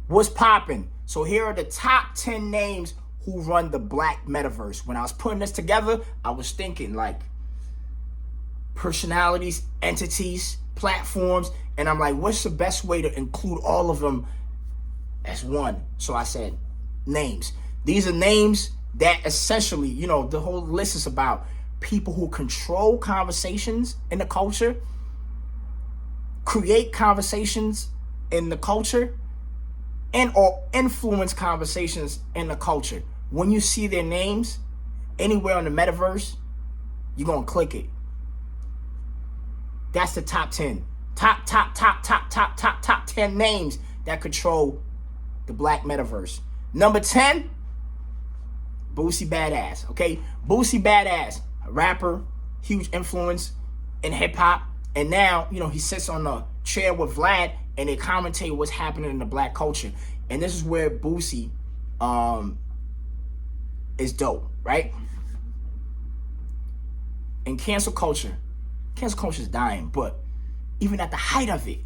What's popping? So here are the top 10 names who run the Black Metaverse. When I was putting this together, I was thinking like personalities, entities, platforms, and I'm like, what's the best way to include all of them as one? So I said names. These are names that essentially, the whole list is about people who control conversations in the culture, create conversations in the culture, and or influence conversations in the culture. When you see their names anywhere on the metaverse, you're going to click it. That's the top 10. Top 10 names that control the Black Metaverse. Number 10, Boosie Badass. Okay? Boosie Badass, a rapper, huge influence in hip hop. And now, he sits on the chair with Vlad and they commentate what's happening in the black culture. And this is where Boosie is dope, right? In cancel culture is dying, but even at the height of it,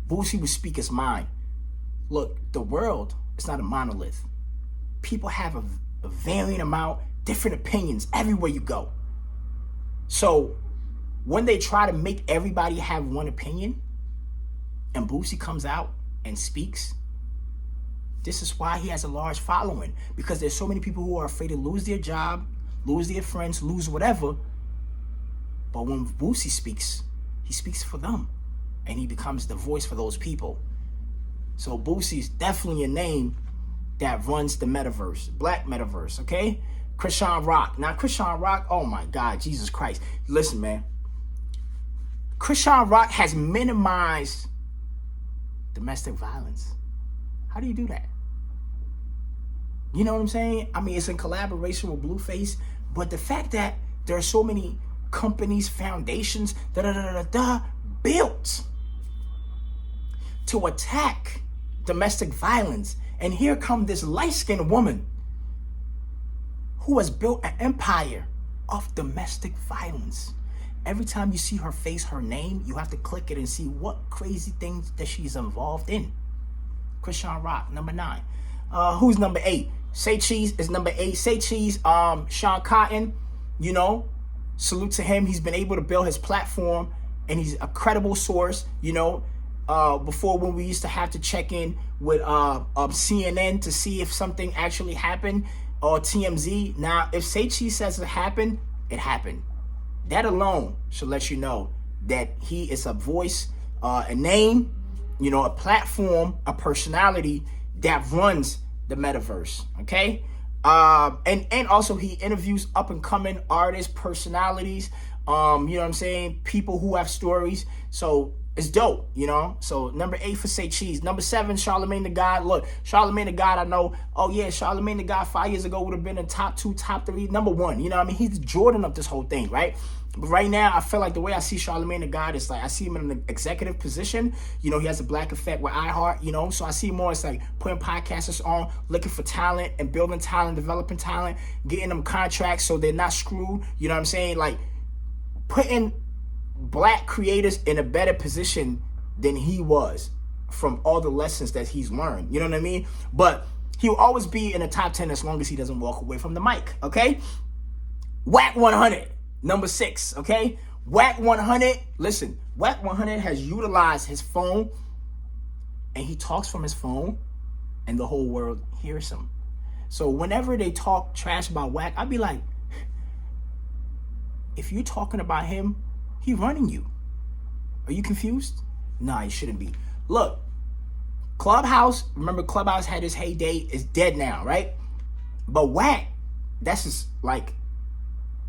Boosie would speak his mind. Look, the world is not a monolith. People have a varying amount, different opinions everywhere you go. So when they try to make everybody have one opinion, and Boosie comes out and speaks, this is why he has a large following, because there's so many people who are afraid to lose their job, lose their friends, lose whatever. But when Boosie speaks, he speaks for them, and he becomes the voice for those people. So Boosie is definitely a name that runs the metaverse, Black Metaverse, okay? Krishan Rock. Now, Krishan Rock, oh my God, Jesus Christ. Listen, man. Krishan Rock has minimized domestic violence. How do you do that? You know what I'm saying? I mean, it's in collaboration with Blueface, but the fact that there are so many companies, foundations, built to attack domestic violence. And here comes this light-skinned woman who has built an empire of domestic violence. Every time you see her face, her name, you have to click it and see what crazy things that she's involved in. Krishan Rock, number 9. Who's number 8? Say Cheese is number 8. Say Cheese, Sean Cotton, salute to him. He's been able to build his platform, and he's a credible source. Before, when we used to have to check in with CNN to see if something actually happened, or TMZ. Now, if Say Cheese says it happened, it happened. That alone should let you know that he is a voice, a name, a platform, a personality that runs the metaverse. Okay. And also he interviews up and coming artists, personalities, you know what I'm saying? People who have stories. So it's dope, So number 8 for Say Cheese. Number 7, Charlamagne the God. Look, Charlamagne the God, I know. Oh yeah, Charlamagne the God 5 years ago would have been in top 2, top 3, number 1. He's Jordan of this whole thing, right? But right now, I feel like the way I see Charlamagne the God is like, I see him in an executive position. He has a black effect with iHeart, so I see more as like putting podcasters on, looking for talent and building talent, developing talent, getting them contracts so they're not screwed. You know what I'm saying? Like putting black creators in a better position than he was from all the lessons that he's learned. You know what I mean? But he'll always be in the top 10 as long as he doesn't walk away from the mic, okay? Whack 100, number 6, okay? Whack 100, listen, Whack 100 has utilized his phone, and he talks from his phone, and the whole world hears him. So whenever they talk trash about Whack, I'd be like, if you're talking about him, he running you. Are you confused? Nah, you shouldn't be. Look, Clubhouse, remember Clubhouse had his heyday, is dead now, right? But Whack, that's just like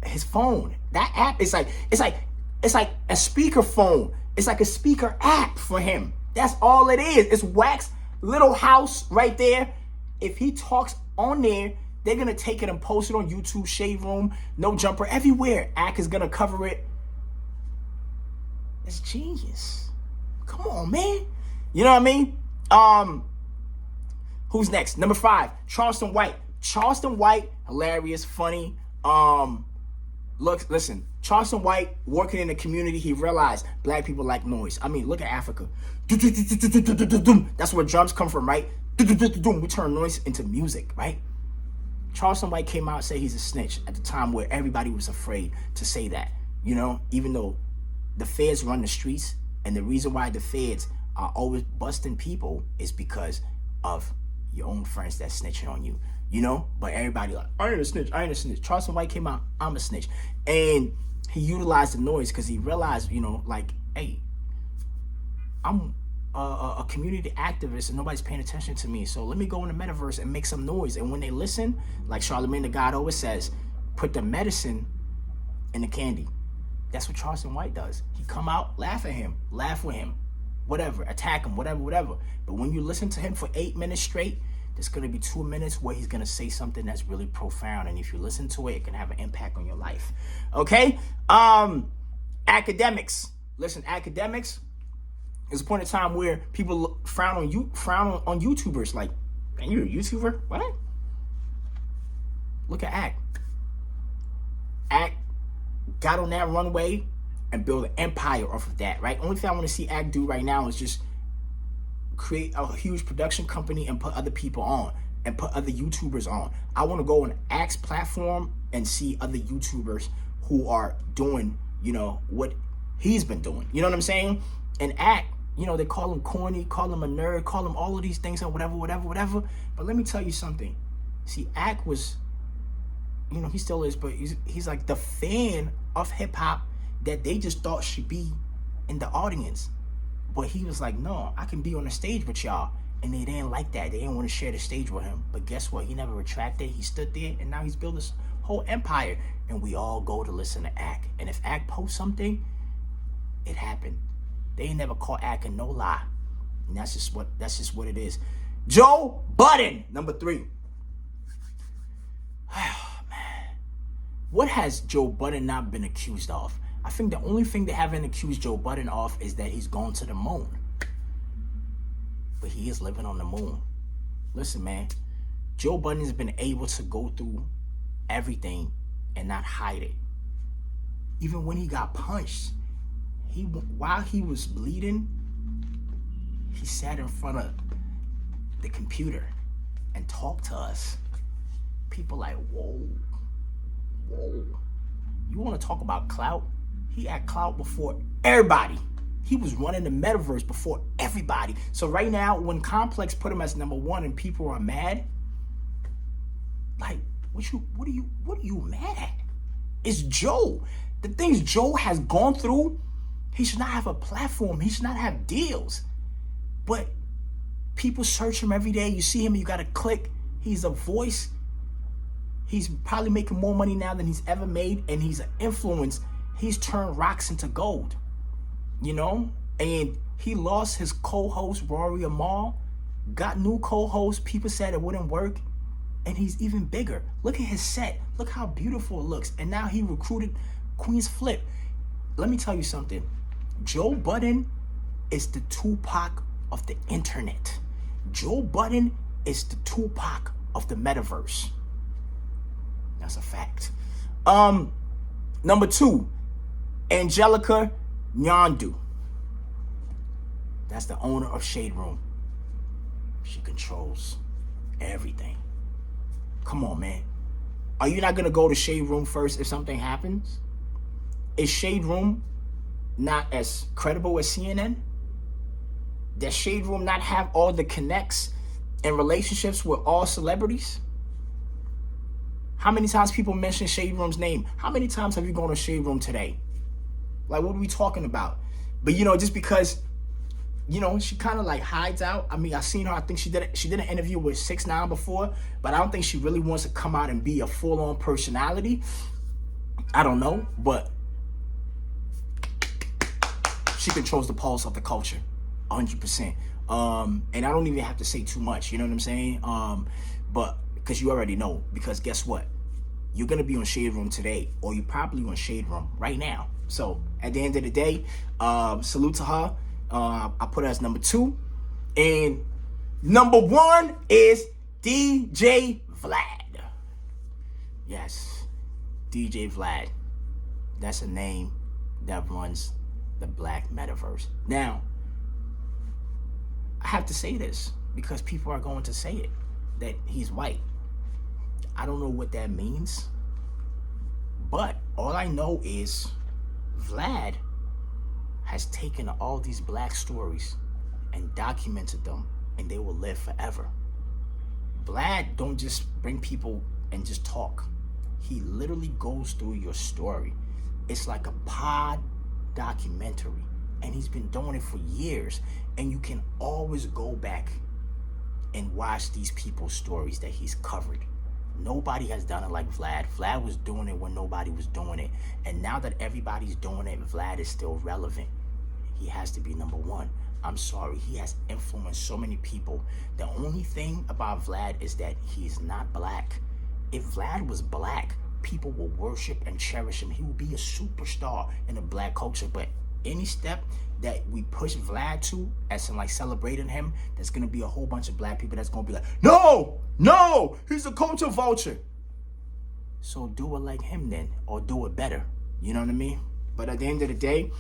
his phone. That app is like a speaker phone. It's like a speaker app for him. That's all it is. It's Whack's little house right there. If he talks on there, they're gonna take it and post it on YouTube, Shade Room, No Jumper, everywhere. Ack is gonna cover it. It's genius. Come on, man. You know what I mean? Who's next? Number 5, Charleston White. Charleston White, hilarious, funny. Listen, Charleston White, working in the community, he realized black people like noise. I mean, look at Africa. That's where drums come from, right? We turn noise into music, right? Charleston White came out and said he's a snitch at the time where everybody was afraid to say that, even though the feds run the streets, and the reason why the feds are always busting people is because of your own friends that's snitching on you, but everybody like, I ain't a snitch. Charleston White came out, I'm a snitch. And he utilized the noise because he realized, like, hey, I'm a community activist and nobody's paying attention to me. So let me go in the metaverse and make some noise. And when they listen, like Charlemagne the God always says, put the medicine in the candy. That's what Charleston White does. He come out, laugh at him, laugh with him, whatever, attack him, whatever. But when you listen to him for 8 minutes straight, there's going to be 2 minutes where he's going to say something that's really profound. And if you listen to it, it can have an impact on your life. Okay? Academics. Listen, academics, there's a point in time where people frown on YouTubers. Like, man, you're a YouTuber? What? Look at Act. Act got on that runway and build an empire off of that, right? Only thing I want to see Act do right now is just create a huge production company and put other people on and put other YouTubers on. I want to go on Act's platform and see other YouTubers who are doing, what he's been doing. You know what I'm saying? And Act, they call him corny, call him a nerd, call him all of these things and whatever. But let me tell you something. See, Act was, he still is, but he's like the fan of hip hop that they just thought should be in the audience. But he was like, no, I can be on the stage with y'all. And they didn't like that. They didn't want to share the stage with him. But guess what? He never retracted. He stood there, and now he's built this whole empire. And we all go to listen to Act. And if Act posts something, it happened. They ain't never caught Act in no lie. And that's just what it is. Joe Budden, number 3. Oh, man. What has Joe Budden not been accused of? I think the only thing they haven't accused Joe Budden of is that he's gone to the moon. But he is living on the moon. Listen, man. Joe Budden has been able to go through everything and not hide it. Even when he got punched, while he was bleeding, he sat in front of the computer and talked to us. People like, whoa. You want to talk about clout? He had clout before everybody. He was running the metaverse before everybody. So right now, when Complex put him as number 1 and people are mad, like, what are you mad at? It's Joe. The things Joe has gone through, he should not have a platform. He should not have deals. But people search him every day. You see him, you got to click. He's a voice. He's probably making more money now than he's ever made, and he's an influence. He's turned rocks into gold, and he lost his co-host, Rory Amal, got new co-hosts. People said it wouldn't work, and he's even bigger. Look at his set. Look how beautiful it looks. And now he recruited Queen's Flip. Let me tell you something. Joe Budden is the Tupac of the internet. Joe Budden is the Tupac of the metaverse. That's a fact. Number 2, Angelica Nyandu. That's the owner of Shade Room. She controls everything. Come on, man. Are you not going to go to Shade Room first if something happens? Is Shade Room not as credible as CNN? Does Shade Room not have all the connects and relationships with all celebrities? How many times people mention Shade Room's name? How many times have you gone to Shade Room today? Like, what are we talking about? But, just because, she kind of like hides out. I mean, I seen her. I think she did an interview with 6ix9ine before, but I don't think she really wants to come out and be a full-on personality. I don't know, but she controls the pulse of the culture, 100%. And I don't even have to say too much. You know what I'm saying? But because you already know. Because guess what? You're gonna be on Shade Room today, or you're probably on Shade Room right now. So at the end of the day, salute to her. I put her as number 2, and number 1 is DJ Vlad. Yes, DJ Vlad. That's a name that runs the black metaverse. Now, I have to say this. because people are going to say it, that he's white. I don't know what that means, but all I know is Vlad has taken all these black stories and documented them, and they will live forever. Vlad don't just bring people and just talk. He literally goes through your story. It's like a pod documentary, and he's been doing it for years, and you can always go back and watch these people's stories that he's covered. Nobody has done it like Vlad. Vlad was doing it when nobody was doing it, and now that everybody's doing it, Vlad is still relevant. He has to be number one. I'm sorry, he has influenced so many people. The only thing about Vlad is that he's not black. If Vlad was black, people will worship and cherish him. He will be a superstar in the black culture. But any step that we push Vlad to, as in like celebrating him, there's gonna be a whole bunch of black people that's gonna be like, no, he's a culture vulture. So do it like him then, or do it better. You know what I mean? But at the end of the day,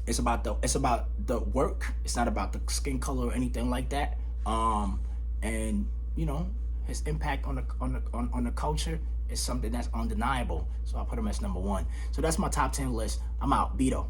it's about the work. It's not about the skin color or anything like that. And you know, his impact on the culture is something that's undeniable. So I put him as number one. So that's my top 10 list. I'm out. Beto.